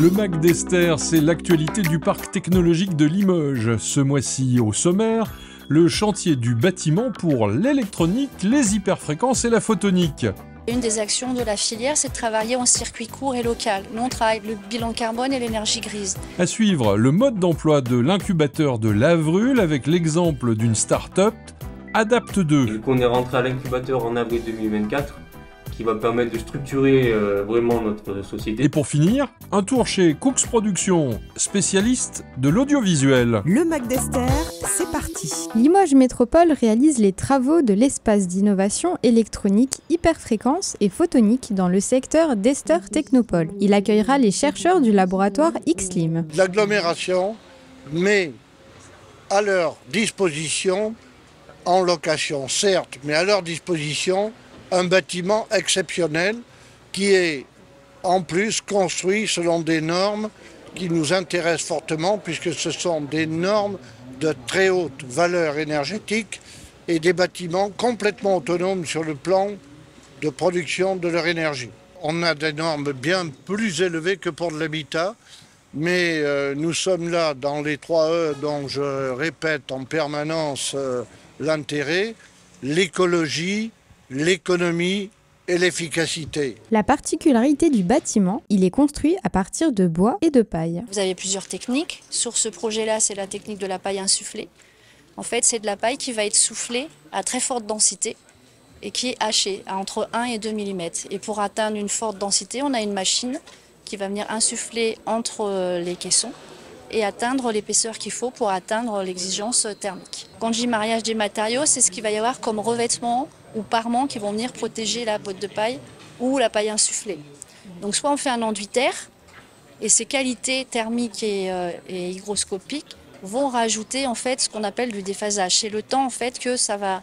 Le MAC d'Esther, c'est l'actualité du parc technologique de Limoges. Ce mois-ci, au sommaire, le chantier du bâtiment pour l'électronique, les hyperfréquences et la photonique. Une des actions de la filière, c'est de travailler en circuit court et local. Nous, on travaille le bilan carbone et l'énergie grise. À suivre, le mode d'emploi de l'incubateur de Lavrul avec l'exemple d'une start-up, Adapte2. Donc on est rentré à l'incubateur en avril 2024, qui va permettre de structurer vraiment notre société. Et pour finir, un tour chez Cooks Productions, spécialiste de l'audiovisuel. Le MAC d'Esther, c'est parti. Limoges Métropole réalise les travaux de l'espace d'innovation électronique, hyperfréquence et photonique dans le secteur d'Esther Technopole. Il accueillera les chercheurs du laboratoire XLIM. L'agglomération met à leur disposition, en location certes, mais à leur disposition, un bâtiment exceptionnel qui est en plus construit selon des normes qui nous intéressent fortement puisque ce sont des normes de très haute valeur énergétique et des bâtiments complètement autonomes sur le plan de production de leur énergie. On a des normes bien plus élevées que pour de l'habitat, mais nous sommes là dans les 3 E dont je répète en permanence l'intérêt, l'écologie, l'économie et l'efficacité. La particularité du bâtiment, il est construit à partir de bois et de paille. Vous avez plusieurs techniques. Sur ce projet-là, c'est la technique de la paille insufflée. En fait, c'est de la paille qui va être soufflée à très forte densité et qui est hachée à entre 1 et 2 mm. Et pour atteindre une forte densité, on a une machine qui va venir insuffler entre les caissons et atteindre l'épaisseur qu'il faut pour atteindre l'exigence thermique. Quand je dis mariage des matériaux, c'est ce qu'il va y avoir comme revêtement ou parements qui vont venir protéger la botte de paille ou la paille insufflée. Donc soit on fait un enduit terre et ses qualités thermiques et hygroscopiques vont rajouter en fait ce qu'on appelle du déphasage. C'est le temps en fait que ça va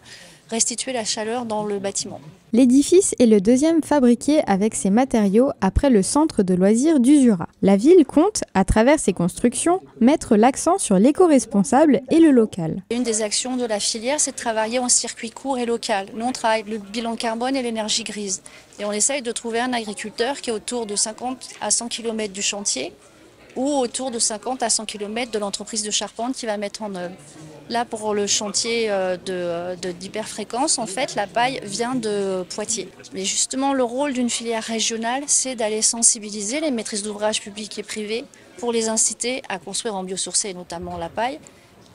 restituer la chaleur dans le bâtiment. L'édifice est le deuxième fabriqué avec ces matériaux après le centre de loisirs du Jura. La ville compte, à travers ses constructions, mettre l'accent sur l'éco-responsable et le local. Une des actions de la filière, c'est de travailler en circuit court et local. Nous, on travaille le bilan carbone et l'énergie grise. Et on essaye de trouver un agriculteur qui est autour de 50 à 100 km du chantier ou autour de 50 à 100 km de l'entreprise de charpente qui va mettre en œuvre. Là, pour le chantier d'hyperfréquence, en fait, la paille vient de Poitiers. Mais justement, le rôle d'une filière régionale, c'est d'aller sensibiliser les maîtrises d'ouvrage publics et privés pour les inciter à construire en biosourcé, notamment la paille.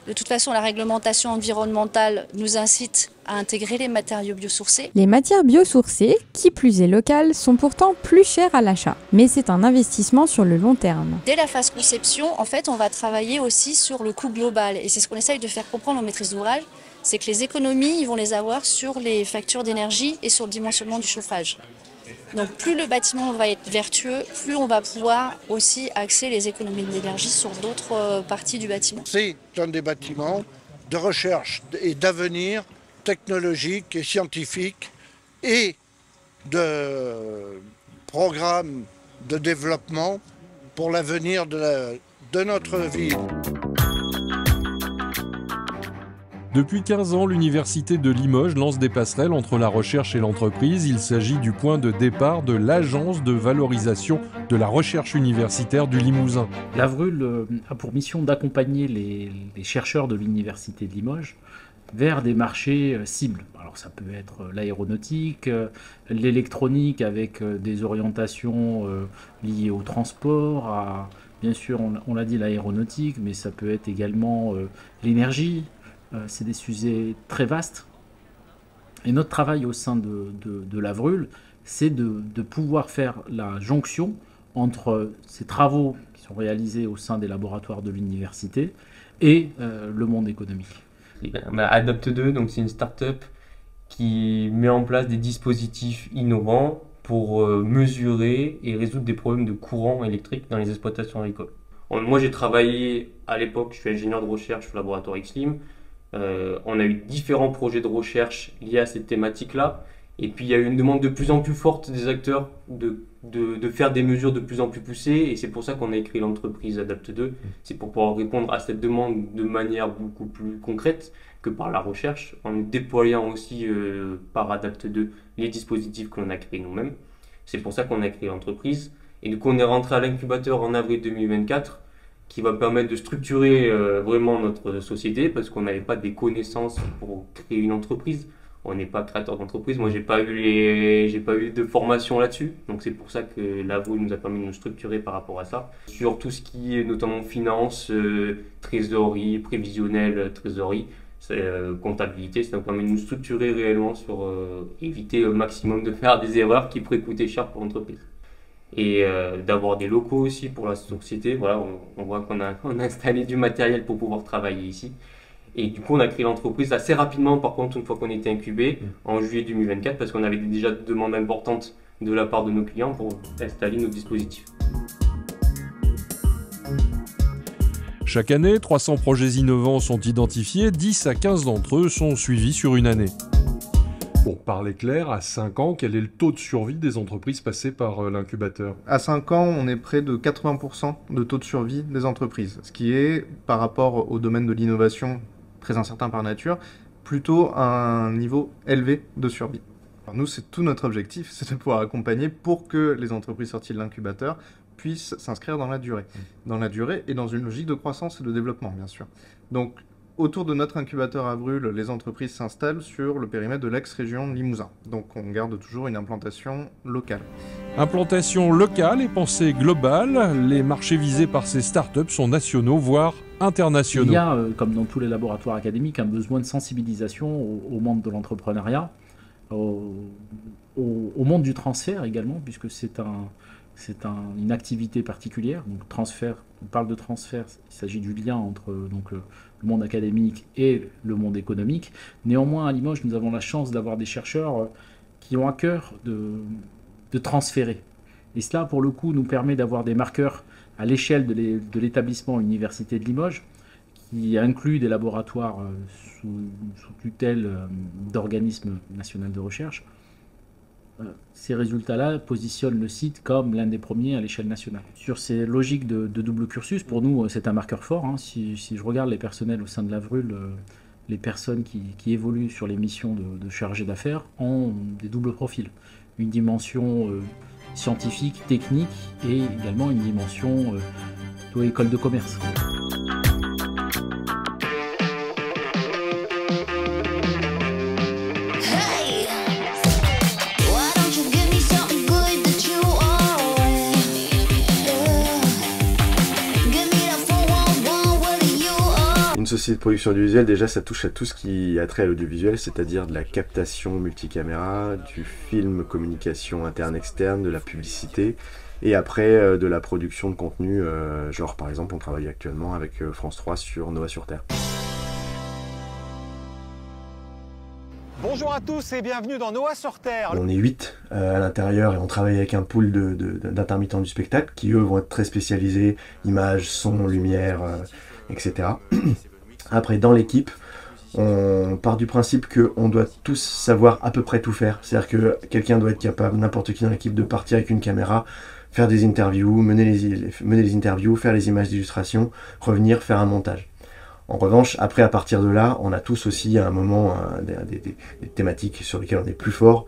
De toute façon, la réglementation environnementale nous incite à intégrer les matériaux biosourcés. Les matières biosourcées, qui plus est locales, sont pourtant plus chères à l'achat. Mais c'est un investissement sur le long terme. Dès la phase conception, en fait, on va travailler aussi sur le coût global. Et c'est ce qu'on essaye de faire comprendre aux maîtrises d'ouvrage, c'est que les économies, ils vont les avoir sur les factures d'énergie et sur le dimensionnement du chauffage. Donc plus le bâtiment va être vertueux, plus on va pouvoir aussi axer les économies d'énergie sur d'autres parties du bâtiment. C'est un des bâtiments de recherche et d'avenir technologique et scientifique et de programme de développement pour l'avenir de notre ville. Depuis 15 ans, l'Université de Limoges lance des passerelles entre la recherche et l'entreprise. Il s'agit du point de départ de l'Agence de valorisation de la recherche universitaire du Limousin. Lavrul a pour mission d'accompagner les chercheurs de l'Université de Limoges vers des marchés cibles. Alors ça peut être l'aéronautique, l'électronique avec des orientations liées au transport, à, bien sûr on l'a dit l'aéronautique, mais ça peut être également l'énergie. C'est des sujets très vastes. Et notre travail au sein de Lavrul, c'est de pouvoir faire la jonction entre ces travaux qui sont réalisés au sein des laboratoires de l'université et le monde économique. Adapte2, donc c'est une start-up qui met en place des dispositifs innovants pour mesurer et résoudre des problèmes de courant électrique dans les exploitations agricoles. Moi j'ai travaillé à l'époque, je suis ingénieur de recherche au laboratoire XLIM. On a eu différents projets de recherche liés à cette thématique-là. Et puis il y a eu une demande de plus en plus forte des acteurs de faire des mesures de plus en plus poussées. Et c'est pour ça qu'on a créé l'entreprise Adapte2. C'est pour pouvoir répondre à cette demande de manière beaucoup plus concrète que par la recherche, en déployant aussi par Adapte2 les dispositifs que l'on a créés nous-mêmes. C'est pour ça qu'on a créé l'entreprise. Et du coup, on est rentré à l'incubateur en avril 2024, qui va permettre de structurer vraiment notre société, parce qu'on n'avait pas des connaissances pour créer une entreprise. On n'est pas créateur d'entreprise. Moi, j'ai pas eu de formation là-dessus. Donc, c'est pour ça que l'AVO nous a permis de nous structurer par rapport à ça. Sur tout ce qui est notamment finance, trésorerie, prévisionnel, trésorerie, comptabilité, ça nous permet de nous structurer réellement sur éviter au maximum de faire des erreurs qui pourraient coûter cher pour l'entreprise. Et d'avoir des locaux aussi pour la société. Voilà, on voit qu'on a installé du matériel pour pouvoir travailler ici. Et du coup, on a créé l'entreprise assez rapidement, par contre, une fois qu'on était incubé, en juillet 2024, parce qu'on avait déjà des demandes importantes de la part de nos clients pour installer nos dispositifs. Chaque année, 300 projets innovants sont identifiés, 10 à 15 d'entre eux sont suivis sur une année. Pour parler clair, à 5 ans, quel est le taux de survie des entreprises passées par l'incubateur ? À 5 ans, on est près de 80% de taux de survie des entreprises, ce qui est, par rapport au domaine de l'innovation, très incertain par nature, plutôt un niveau élevé de survie. Alors nous, c'est tout notre objectif, c'est de pouvoir accompagner pour que les entreprises sorties de l'incubateur puissent s'inscrire dans la durée. Dans la durée et dans une logique de croissance et de développement, bien sûr. Donc, autour de notre incubateur à Brûle, les entreprises s'installent sur le périmètre de l'ex-région Limousin. Donc on garde toujours une implantation locale. Implantation locale et pensée globale, les marchés visés par ces startups sont nationaux, voire internationaux. Il y a, comme dans tous les laboratoires académiques, un besoin de sensibilisation au monde de l'entrepreneuriat, au monde du transfert également, puisque c'est une activité particulière. Donc transfert, on parle de transfert, il s'agit du lien entre le monde académique et le monde économique. Néanmoins, à Limoges, nous avons la chance d'avoir des chercheurs qui ont à cœur de transférer. Et cela, pour le coup, nous permet d'avoir des marqueurs à l'échelle de l'établissement Université de Limoges, qui inclut des laboratoires sous tutelle d'organismes nationaux de recherche. Ces résultats-là positionnent le site comme l'un des premiers à l'échelle nationale. Sur ces logiques de double cursus, pour nous, c'est un marqueur fort. Si je regarde les personnels au sein de l'AVRUL, les personnes qui évoluent sur les missions de chargés d'affaires ont des doubles profils. Une dimension scientifique, technique et également une dimension école de commerce. Une société de production audiovisuelle, déjà, ça touche à tout ce qui a trait à l'audiovisuel, c'est-à-dire de la captation multicaméra, du film, communication interne-externe, de la publicité, et après de la production de contenu, genre par exemple, on travaille actuellement avec France 3 sur Noah sur Terre. Bonjour à tous et bienvenue dans Noah sur Terre. On est 8 à l'intérieur et on travaille avec un pool d'intermittents du spectacle qui, eux, vont être très spécialisés, images, son, lumière, etc. Après, dans l'équipe, on part du principe qu'on doit tous savoir à peu près tout faire. C'est-à-dire que quelqu'un doit être capable, n'importe qui dans l'équipe, de partir avec une caméra, faire des interviews, mener les interviews, faire les images d'illustration, revenir, faire un montage. En revanche, après, à partir de là, on a tous aussi à un moment des thématiques sur lesquelles on est plus fort.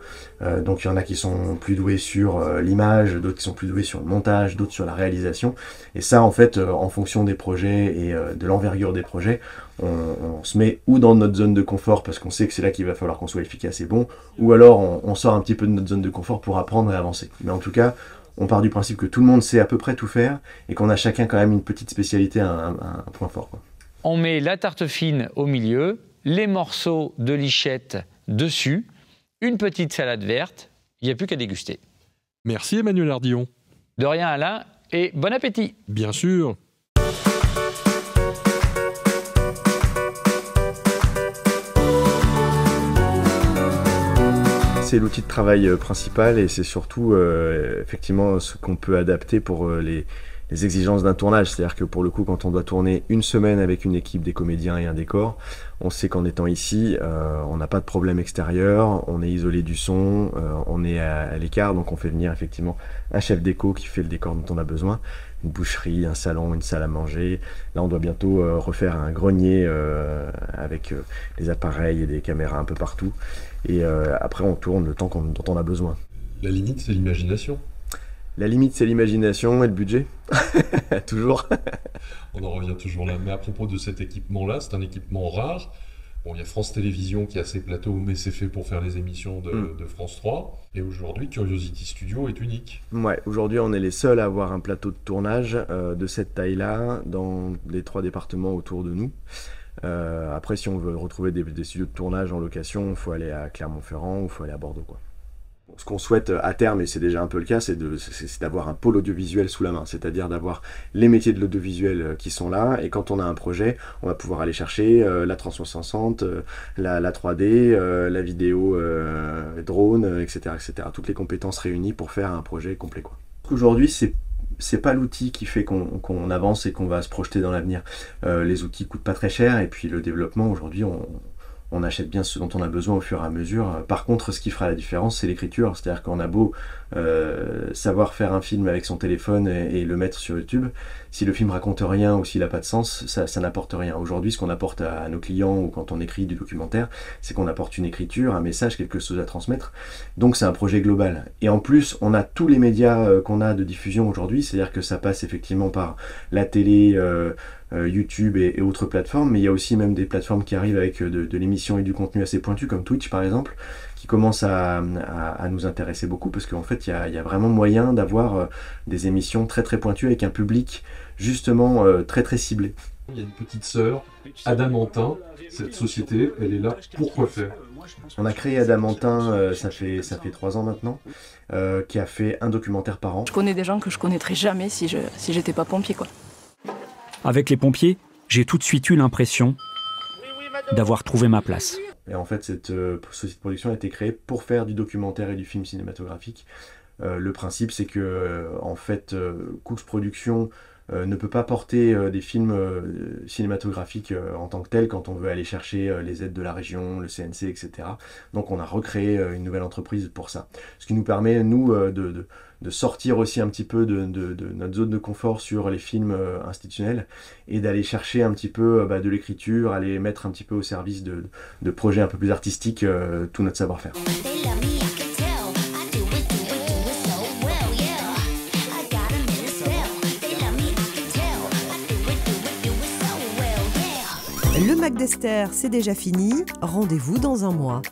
Donc il y en a qui sont plus doués sur l'image, d'autres qui sont plus doués sur le montage, d'autres sur la réalisation. Et ça, en fait, en fonction des projets et de l'envergure des projets, on se met ou dans notre zone de confort parce qu'on sait que c'est là qu'il va falloir qu'on soit efficace et bon, ou alors on sort un petit peu de notre zone de confort pour apprendre et avancer. Mais en tout cas, on part du principe que tout le monde sait à peu près tout faire et qu'on a chacun quand même une petite spécialité, un point fort, quoi. On met la tarte fine au milieu, les morceaux de lichette dessus, une petite salade verte, il n'y a plus qu'à déguster. Merci Emmanuel Ardillon. De rien Alain, et bon appétit. Bien sûr. C'est l'outil de travail principal et c'est surtout effectivement ce qu'on peut adapter pour les exigences d'un tournage. C'est-à-dire que pour le coup, quand on doit tourner une semaine avec une équipe, des comédiens et un décor, on sait qu'en étant ici, on n'a pas de problème extérieur, on est isolé du son, on est à l'écart, donc on fait venir effectivement un chef déco qui fait le décor dont on a besoin, une boucherie, un salon, une salle à manger. Là, on doit bientôt refaire un grenier avec des appareils et des caméras un peu partout. Et après, on tourne le temps dont on a besoin. La limite, c'est l'imagination. La limite, c'est l'imagination et le budget. Toujours. On en revient toujours là. Mais à propos de cet équipement-là, c'est un équipement rare. Bon, il y a France Télévisions qui a ses plateaux, mais c'est fait pour faire les émissions de France 3. Et aujourd'hui, Curiosity Studio est unique. Ouais, aujourd'hui, on est les seuls à avoir un plateau de tournage de cette taille-là dans les 3 départements autour de nous. Après, si on veut retrouver des studios de tournage en location, il faut aller à Clermont-Ferrand ou il faut aller à Bordeaux, quoi. Ce qu'on souhaite à terme, et c'est déjà un peu le cas, c'est d'avoir un pôle audiovisuel sous la main, c'est-à-dire d'avoir les métiers de l'audiovisuel qui sont là, et quand on a un projet, on va pouvoir aller chercher la 360, la 3D, la vidéo drone, etc., etc. Toutes les compétences réunies pour faire un projet complet, quoi. Aujourd'hui, c'est pas l'outil qui fait qu'on avance et qu'on va se projeter dans l'avenir. Les outils coûtent pas très cher, et puis le développement, aujourd'hui, on achète bien ce dont on a besoin au fur et à mesure. Par contre, ce qui fera la différence, c'est l'écriture. C'est-à-dire qu'on a beau savoir faire un film avec son téléphone et le mettre sur YouTube, si le film raconte rien ou s'il n'a pas de sens, ça n'apporte rien. Aujourd'hui, ce qu'on apporte à nos clients ou quand on écrit du documentaire, c'est qu'on apporte une écriture, un message, quelque chose à transmettre. Donc c'est un projet global. Et en plus, on a tous les médias qu'on a de diffusion aujourd'hui, c'est-à-dire que ça passe effectivement par la télé, YouTube et autres plateformes, mais il y a aussi même des plateformes qui arrivent avec de l'émission et du contenu assez pointu, comme Twitch par exemple, qui commencent à nous intéresser beaucoup, parce qu'en fait, il y a vraiment moyen d'avoir des émissions très très pointues avec un public justement très très ciblé. Il y a une petite sœur, Adamantin. Cette société, elle est là pour quoi faire? On a créé Adamantin, ça fait 3 ans maintenant, qui a fait un documentaire par an. Je connais des gens que je connaîtrais jamais si j'étais pas pompier, quoi. Avec les pompiers, j'ai tout de suite eu l'impression d'avoir trouvé ma place. Et en fait, cette société de production a été créée pour faire du documentaire et du film cinématographique. Le principe, c'est que en fait, Cooks Productions ne peut pas porter des films cinématographiques en tant que tels quand on veut aller chercher les aides de la région, le CNC, etc. Donc on a recréé une nouvelle entreprise pour ça. Ce qui nous permet, nous, de sortir aussi un petit peu de notre zone de confort sur les films institutionnels et d'aller chercher un petit peu de l'écriture, aller mettre un petit peu au service de projets un peu plus artistiques tout notre savoir-faire. Le Mac d'Esther, c'est déjà fini. Rendez-vous dans un mois.